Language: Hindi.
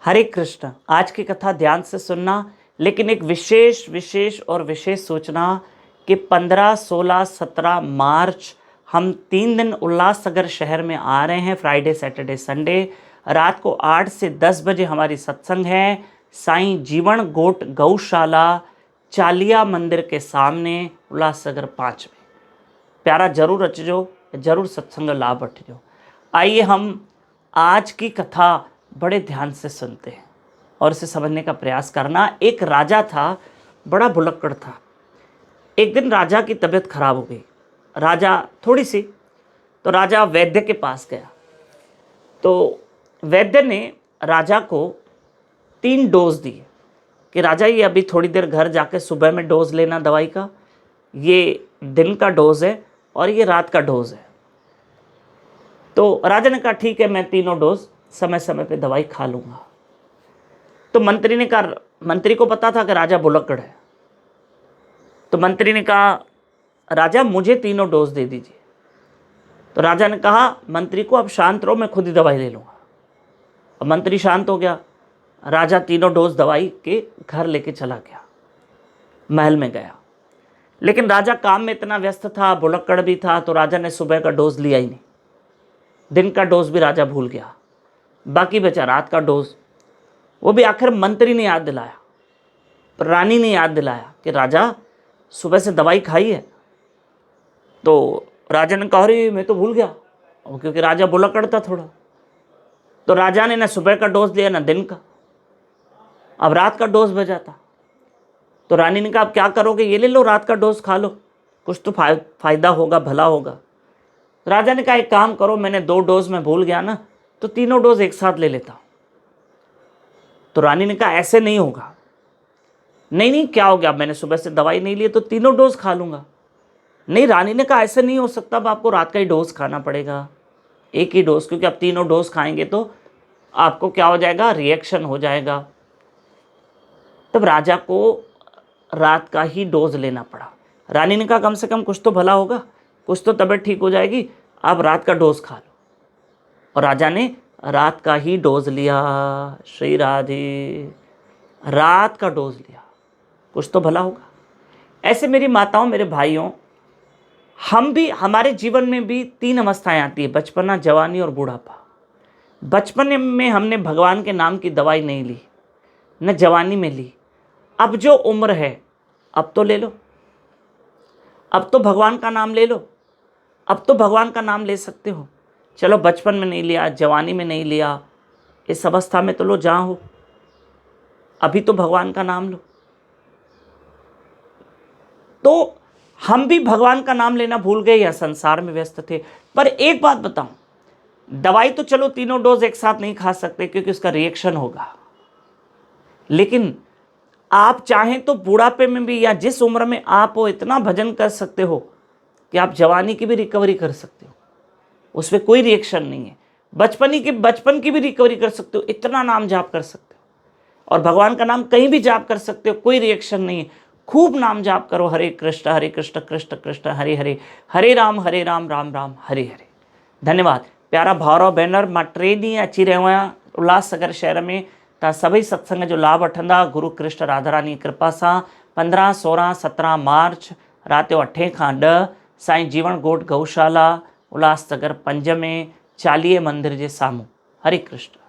हरे कृष्ण। आज की कथा ध्यान से सुनना, लेकिन एक विशेष सूचना कि 15, 16, 17 मार्च हम 3 दिन उल्लासनगर शहर में आ रहे हैं। फ्राइडे, सैटरडे, संडे रात को 8 से 10 बजे हमारी सत्संग है साईं जीवन गोट गौशाला, चालिया मंदिर के सामने, उल्लासनगर 5 में। प्यारा जरूर रचजो, जरूर सत्संग लाभ वठजो। आइए हम आज की कथा बड़े ध्यान से सुनते हैं और इसे समझने का प्रयास करना। एक राजा था, बड़ा भुलक्कड़ था। एक दिन राजा की तबीयत खराब हो गई, राजा थोड़ी सी, तो राजा वैद्य के पास गया। तो वैद्य ने राजा को 3 डोज दिए कि राजा ये अभी थोड़ी देर घर जाके सुबह में डोज लेना दवाई का, ये दिन का डोज है और ये रात का डोज है। तो राजा ने कहा ठीक है, मैं 3 डोज समय समय पे दवाई खा लूँगा। तो मंत्री ने कहा, मंत्री को पता था कि राजा भुलक्कड़ है, तो मंत्री ने कहा राजा मुझे 3 डोज दे दीजिए। तो राजा ने कहा मंत्री को अब शांत रहो, मैं खुद ही दवाई ले लूँगा। अब मंत्री शांत हो गया। राजा 3 डोज दवाई के घर लेके चला गया, महल में गया। लेकिन राजा काम में इतना व्यस्त था, भुलक्कड़ भी था, तो राजा ने सुबह का डोज लिया ही नहीं। दिन का डोज भी राजा भूल गया, बाकी बचा रात का डोज। वो भी आखिर मंत्री ने याद दिलाया, रानी ने याद दिलाया कि राजा सुबह से दवाई खाई है। तो राजा ने कहा अरे मैं तो भूल गया, क्योंकि राजा भुलक्कड़ था थोड़ा। तो राजा ने ना सुबह का डोज लिया ना दिन का, अब रात का डोज बचा था। तो रानी ने कहा अब क्या करोगे, ये ले लो, रात का डोज खा लो, कुछ तो फायदा होगा, भला होगा। राजा ने कहा एक काम करो, मैंने 2 डोज में भूल गया ना, तो 3 डोज एक साथ ले लेता हूं। तो रानी ने कहा ऐसे नहीं होगा। नहीं क्या हो गया, मैंने सुबह से दवाई नहीं ली तो 3 डोज खा लूंगा। नहीं, रानी ने कहा ऐसे नहीं हो सकता, अब आपको रात का ही डोज खाना पड़ेगा, एक ही डोज, क्योंकि अब 3 डोज खाएंगे तो आपको क्या हो जाएगा, रिएक्शन हो जाएगा। तब राजा को रात का ही डोज लेना पड़ा। रानी ने कहा कम से कम कुछ तो भला होगा, कुछ तो तबीयत ठीक हो जाएगी, आप रात का डोज खा लो। और राजा ने रात का ही डोज लिया। श्री राधे, रात का डोज लिया, कुछ तो भला होगा। ऐसे मेरी माताओं, मेरे भाइयों, हम भी, हमारे जीवन में भी 3 अवस्थाएं आती है, बचपना, जवानी और बुढ़ापा। बचपन में हमने भगवान के नाम की दवाई नहीं ली, न जवानी में ली। अब जो उम्र है अब तो ले लो, अब तो भगवान का नाम ले लो, अब तो भगवान का नाम ले सकते हो। चलो बचपन में नहीं लिया, जवानी में नहीं लिया, इस अवस्था में तो लो, जहाँ हो अभी तो भगवान का नाम लो। तो हम भी भगवान का नाम लेना भूल गए या संसार में व्यस्त थे। पर एक बात बताऊं, दवाई तो चलो 3 डोज एक साथ नहीं खा सकते क्योंकि उसका रिएक्शन होगा, लेकिन आप चाहें तो बुढ़ापे में भी या जिस उम्र में आप हो इतना भजन कर सकते हो कि आप जवानी की भी रिकवरी कर सकते हो, उसमें कोई रिएक्शन नहीं है। बचपन की भी रिकवरी कर सकते हो, इतना नाम जाप कर सकते हो, और भगवान का नाम कहीं भी जाप कर सकते हो, कोई रिएक्शन नहीं है। खूब नाम जाप करो, हरे कृष्ण कृष्ण कृष्ण हरे हरे, हरे राम राम राम हरे हरे। धन्यवाद। प्यारा भाउरो भेनर, मां 3 ॾींहं अची रहियो आहियां उल्लासनगर शहर में। तव्हां सभई सत्संग जो लाभ वठंदा गुरु कृष्ण राधा रानी कृपा सां। 15, 16, 17 मार्च रात जो 8 खां 10 साईं जीवन गोट गौशाला, उल्लासनगर 5 में, चालीहे मंदिर जे साम्हूं। हरे कृष्ण।